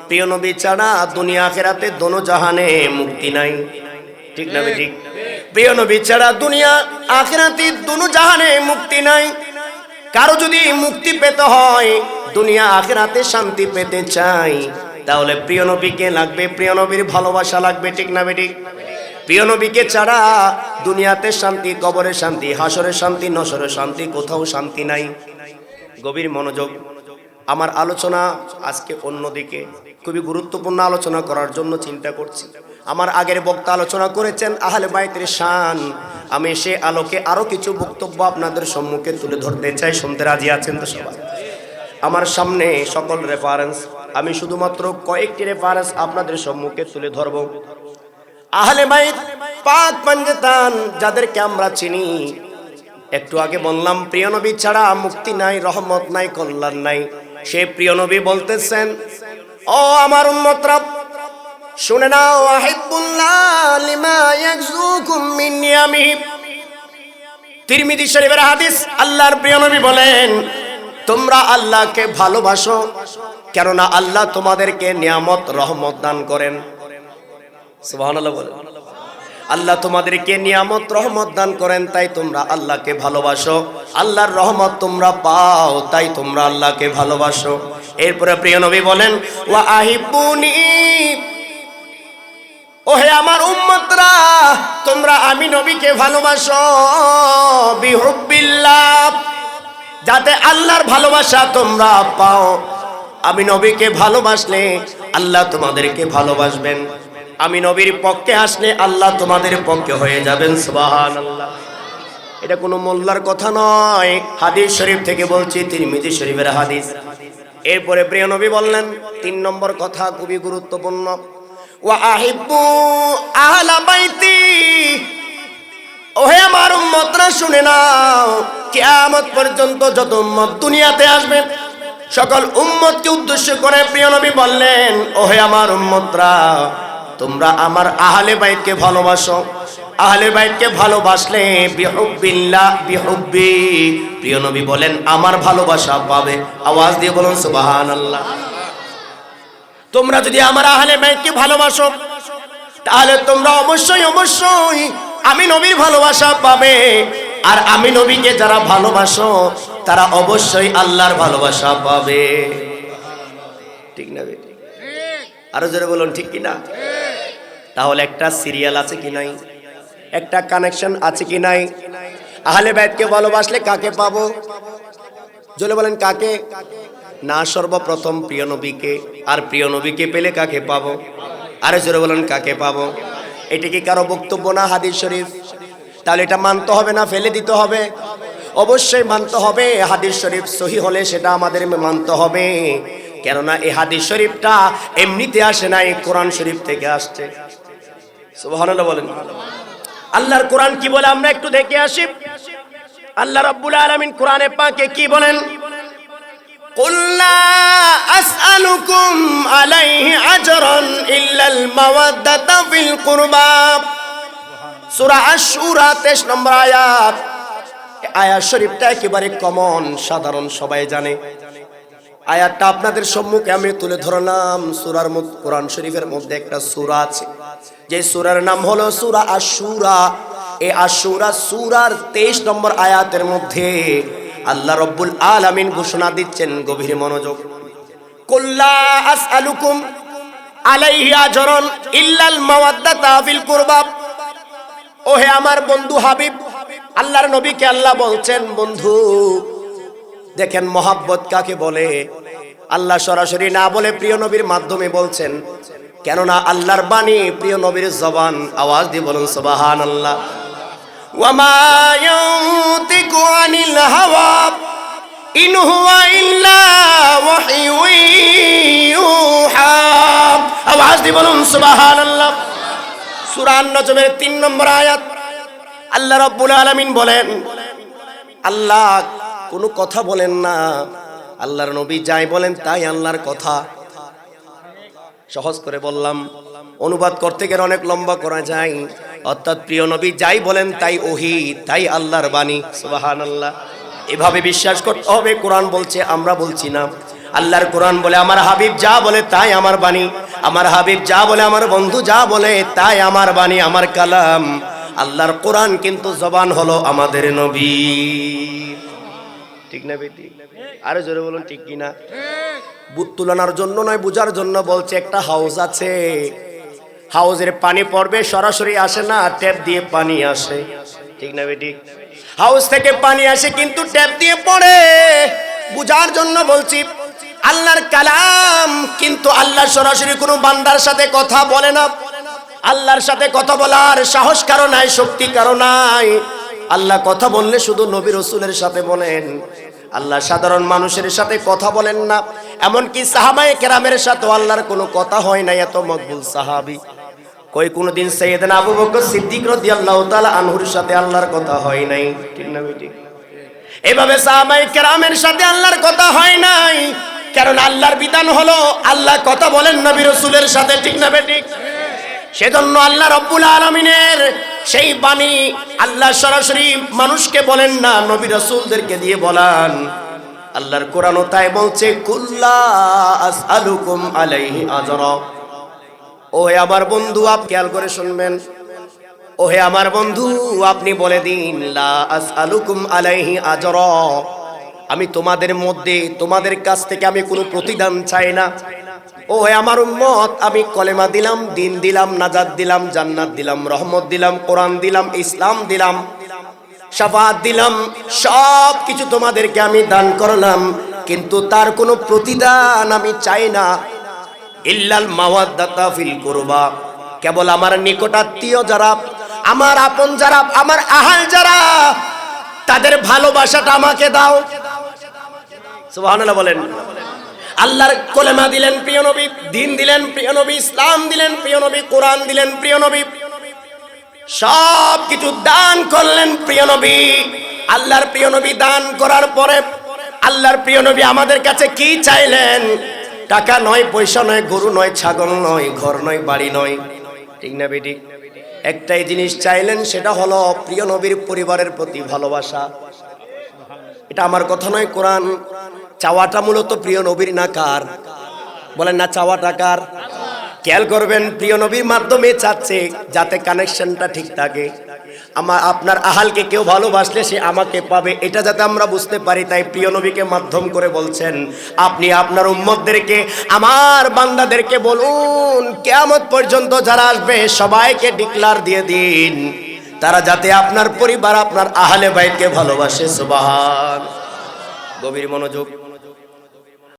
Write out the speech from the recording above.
প্রিয় নবী ছাড়া দুনিয়া আখিরাতে দোনো জাহানে মুক্তি নাই। ঠিক না ঠিক? প্রিয় নবী ছাড়া দুনিয়া আখিরাতে দোনো জাহানে মুক্তি নাই। কারো যদি মুক্তি পেতে হয়, দুনিয়া আখিরাতে শান্তি পেতে চাই, তাহলে প্রিয় নবীকে লাগবে, প্রিয় নবীর ভালোবাসা লাগবে। ঠিক না ঠিক? প্রিয় নবীকে ছাড়া দুনিয়াতে শান্তি, কবরে শান্তি, হাসরে শান্তি, নসরে শান্তি, কোথাও শান্তি নাই। গভীর মনোযোগ। আমার আলোচনা আজকে অন্যদিকে, খুবই গুরুত্বপূর্ণ আলোচনা করার জন্য চিন্তা করছি। আমার আগের বক্তা আলোচনা করেছেন আহলে বাইতের শান। আমি সে আলোকে আরো কিছু বক্তব্য আপনাদের সম্মুখে তুলে ধরতে চাই। শুনতে রাজি আছেন তো সবাই? আমার সামনে সকল রেফারেন্স, আমি শুধুমাত্র কয়েকটি রেফারেন্স আপনাদের সম্মুখে তুলে ধরব। আহলে বাইত পাক পাঞ্জাতান যাদেরকে আমরা চিনি, একটু আগে বললাম প্রিয় নবী ছাড়া মুক্তি নাই, রহমত নাই, কল্যাণ নাই। সেই প্রিয় নবী বলতেছেন, ও আমার উম্মতরা শুনে নাও, আহিবুল্লাহ লিমা ইয়াকজুকুম মিন নিয়ামিহি। তিরমিজি শরীফের হাদিস, আল্লাহর প্রিয় নবী বলেন, তোমরা আল্লাহকে ভালোবাসো, কেননা আল্লাহ তোমাদেরকে নিয়ামত রহমত দান করেন। সুবহানাল্লাহ বলেন। আল্লাহ তোমাদেরকে নিয়ামত রহমত দান করেন, তাই তোমরা আল্লাহকে ভালোবাসো। আল্লাহর রহমত তোমরা পাও, তাই তোমরা আল্লাহকে ভালোবাসো। এরপরে প্রিয় নবী বলেন, ওয়া আহিবুনি, ওহে আমার উম্মতরা তোমরা আমি নবীকে ভালোবাসো, বিহুব্বিল্লাহ, যাতে আল্লাহর ভালোবাসা তোমরা পাও। আমি নবীকে ভালোবাসলে আল্লাহ তোমাদেরকে ভালোবাসবেন। আমি নবীর পক্ষে আসলে আল্লাহ তোমাদের পক্ষে হয়ে যাবেন। সুবহানাল্লাহ। এটা কোনো মোল্লার কথা নয়, হাদিস শরীফ থেকে বলছি, তিরমিজি শরীফের হাদিস। এরপরে প্রিয় নবী বললেন ৩ নম্বর কথা, খুবই গুরুত্বপূর্ণ, ওয়া আহিব্বু আহলা বাইতি, ওহে আমার উম্মতরা শুনে নাও, কিয়ামত পর্যন্ত যত উম্মত দুনিয়াতে আসবে সকল উম্মতকে উদ্দেশ্য করে প্রিয় নবী বললেন, ওহে আমার উম্মতরা তোমরা আমার আহলে বাইতকে ভালোবাসো। আহলে বাইতকে ভালোবাসলে বিহুব্বিল্লাহ বিহুব্বি, প্রিয় নবী বলেন আমার ভালোবাসা পাবে। আওয়াজ দিয়ে বলুন সুবহানাল্লাহ। তোমরা যদি আমার আহলে বাইতকে ভালোবাসো, তাহলে তোমরা অবশ্যই অবশ্যই আমি নবীর ভালোবাসা পাবে। আর আমি নবীকে যারা ভালোবাসো তারা অবশ্যই আল্লাহর ভালোবাসা পাবে। ঠিক না? আরো জোরে বলুন ঠিক কিনা? তাহলে একটা সিরিয়াল আছে কি নাই? একটা কানেকশন আছে কি নাই? আহলে বাইতকে ভালোবাসলে কাকে পাবো? জোরে বলেন কাকে? না, সর্বপ্রথম প্রিয় নবীকে। আর প্রিয় নবীকে পেলে কাকে পাবো? আরো জোরে বলেন কাকে পাবো? এটা কি কারো বক্তব্য না, হাদিস শরীফ? তাহলে এটা মানতে হবে না ফেলে দিতে হবে? অবশ্যই মানতে হবে। হাদিস শরীফ সহিহ হলে সেটা আমাদের মানতে হবে, কেননা এই হাদিস শরীফটা এমনিতে আসে নাই, কোরআন শরীফ থেকে আসছে। সুবহানাল্লাহ বলেন। আল্লাহর কোরআন কি বলে আমরা একটু দেখে আসি। আল্লাহ রাব্বুল আলামিন কোরআনে পাকে কি বলেন? কুল লা আসআলুকুম আলাইহি আজরান ইল্লাল মাওয়াদ্দাতা ফিল কুরবা। সূরা আশ-শুরা 23 নম্বর আয়াত। আয়াত শরীফটা একেবারে কমন, সাধারণ, সবাই জানে। আয়াতটা আপনাদের সম্মুখে আমি তুলে ধরলাম। সূরার মধ্যে, কোরআন শরীফের মধ্যে একটা সূরা আছে, যে সূরার নাম হলো সূরা আশ-শুরা। এই আশ-শুরা সূরার 23 নম্বর আয়াতের মধ্যে আল্লাহ রাব্বুল আলামিন ঘোষণা দিচ্ছেন, গভীর মনোযোগ, কুল লা আসআলুকুম আলাইহি আজরান ইল্লাল মাওয়াদ্দাতা ফিল কুরবা। ওহে আমার বন্ধু হাবিব, আল্লাহর নবীকে আল্লাহ বলছেন, বন্ধু দেখেন মহাব্বত কাকে বলে। আল্লাহ সরাসরি না বলে প্রিয় নবীর মাধ্যমে বলছেন, কেননা আল্লাহর বাণী প্রিয় নবীর জবান। আওয়াজ দিয়ে বলুন সুবহানাল্লাহ। ওয়া মা ইয়ানতিকু আনিল হাওয়া ইন হুয়া ইল্লা ওয়াহয়ু ইউহা। আওয়াজ দিয়ে বলুন সুবহানাল্লাহ। সূরা আন-নজমের 3 নম্বর আয়াত। আল্লাহ রাব্বুল আলামিন বলেন, আল্লাহ কোনো কথা বলেন না, আল্লাহর নবী যাই বলেন তাই আল্লাহর কথা। সহজ করে বললাম, অনুবাদ করতে গেলে অনেক লম্বা করা যায়। অর্থাৎ প্রিয় নবী যাই বলেন তাই ওহী, তাই আল্লাহর বাণী। সুবহানাল্লাহ। এভাবে বিশ্বাস করতে হবে। কোরআন বলছে, আমরা বলছি না। আল্লাহর কোরআন বলে আমার হাবিব যা বলে তাই আমার বাণী, আমার হাবিব যা বলে আমার বন্ধু যা বলে তাই আমার বাণী, আমার কালাম। আল্লাহর কোরআন কিন্তু জবান হলো আমাদের নবী। ঠিক না বেটি? আরো জোরে বলুন ঠিক কি না? বুত তুলানোর জন্য নয়, বুঝার জন্য বলছে। একটা হাউস আছে, হাউজের পানি পড়বে সরাসরি আসে না, ট্যাপ দিয়ে পানি আসে। ঠিক না বেটি? হাউস থেকে পানি আসে কিন্তু ট্যাপ দিয়ে পড়ে। বুঝার জন্য বলছি, আল্লাহর কালাম কিন্তু আল্লাহ সরাসরি কোনো বান্দার সাথে কথা বলে না। আল্লাহর সাথে কথা বলার সাহস কারো নাই, শক্তি কারো নাই। আল্লাহ কথা বললে শুধু নবী রাসূলের সাথে বলেন। আল্লাহ সাধারণ মানুষের সাথে কথা বলেন না। এমনকি সাহাবায়ে কেরামের সাথে আল্লাহর কোনো কথা হয় না। এত মকবুল সাহাবী কই কোনদিন সাইয়েদনা আবু বকর সিদ্দিক রাদিয়াল্লাহু তাআলা আনহুর সাথে আল্লাহর কথা হয় নাই? ঠিক না বেটি? এভাবে সাহাবায়ে কেরামের সাথে আল্লাহর কথা হয় নাই, কারণ আল্লাহর বিধান হলো আল্লাহ কথা বলেন নবী রাসূলের সাথে। ঠিক না বেটি? সেজন্য আল্লাহ রাব্বুল আলামিনের সেই বাণী আল্লাহ সরাসরি মানুষকে বলেন না, নবী রাসূলদেরকে দিয়ে বলান। আল্লাহর কোরআনও তাই বলছে, কুল্লা আসআলুকুম আলাইহি আজরা। ও হে আমার বন্ধু, আপ খেয়াল করে শুনবেন। ও হে আমার বন্ধু, আপনি বলে দিন, লা আসআলুকুম আলাইহি আজরা, আমি তোমাদের মধ্যে তোমাদের কাছ থেকে আমি কোনো প্রতিদান চাই না। ও হে আমার উম্মত, আমি কলেমা দিলাম, দিন দিলাম, নাজাত দিলাম, জান্নাত দিলাম, রহমত দিলাম, কোরআন দিলাম, ইসলাম দিলাম, শাফাআত দিলাম, সব কিছু তোমাদেরকে আমি দান করলাম, কিন্তু তার কোনো প্রতিদান আমি চাই না। ইল্লাল মাওয়াদ্দাতা ফিল কুরবা, কেবল আমার নিকটাত্মীয় যারা, আমার আপন যারা, আমার আহাল যারা, তাদের ভালোবাসাটা আমাকে দাও। সুবহানাল্লাহ বলেন। আল্লাহর কলেমা দিলেন প্রিয় নবী, দিন দিলেন প্রিয় নবী, ইসলাম দিলেন প্রিয় নবী, কোরআন দিলেন প্রিয় নবী, সব কিছু দান করলেন প্রিয় নবী। আল্লাহর প্রিয় নবী দান করার পরে আল্লাহর প্রিয় নবী আমাদের কাছে কি চাইলেন? টাকা নয়, পয়সা নয়, গরু নয়, ছাগল নয়, ঘর নয়, বাড়ি নয়। ঠিক না বেটি? একটাই জিনিস চাইলেন, সেটা হলো প্রিয় নবীর পরিবারের প্রতি ভালোবাসা। এটা আমার কথা নয়, কোরআন। চাওয়াটা মূলত প্রিয় নবীর না কার? বলেন না, চাওয়াটা কার? খেয়াল করবেন, প্রিয় নবীর মাধ্যমে চাচ্ছে যাতে কানেকশনটা ঠিক থাকে। আমার আপনার আহালকে কেউ ভালোবাসলে সে আমাকে পাবে, এটা যাতে আমরা বুঝতে পারি। তাই প্রিয় নবীকে মাধ্যম করে বলছেন, আপনি আপনার উম্মতদেরকে, আমার বান্দাদেরকে বলুন, কিয়ামত পর্যন্ত যারা আসবে সবাইকে ডিক্লার দিয়ে দিন, তারা যাতে আপনার পরিবার, আপনার আহলে বাইতকে ভালোবাসে। সুবহান। গভীর মনোযোগ।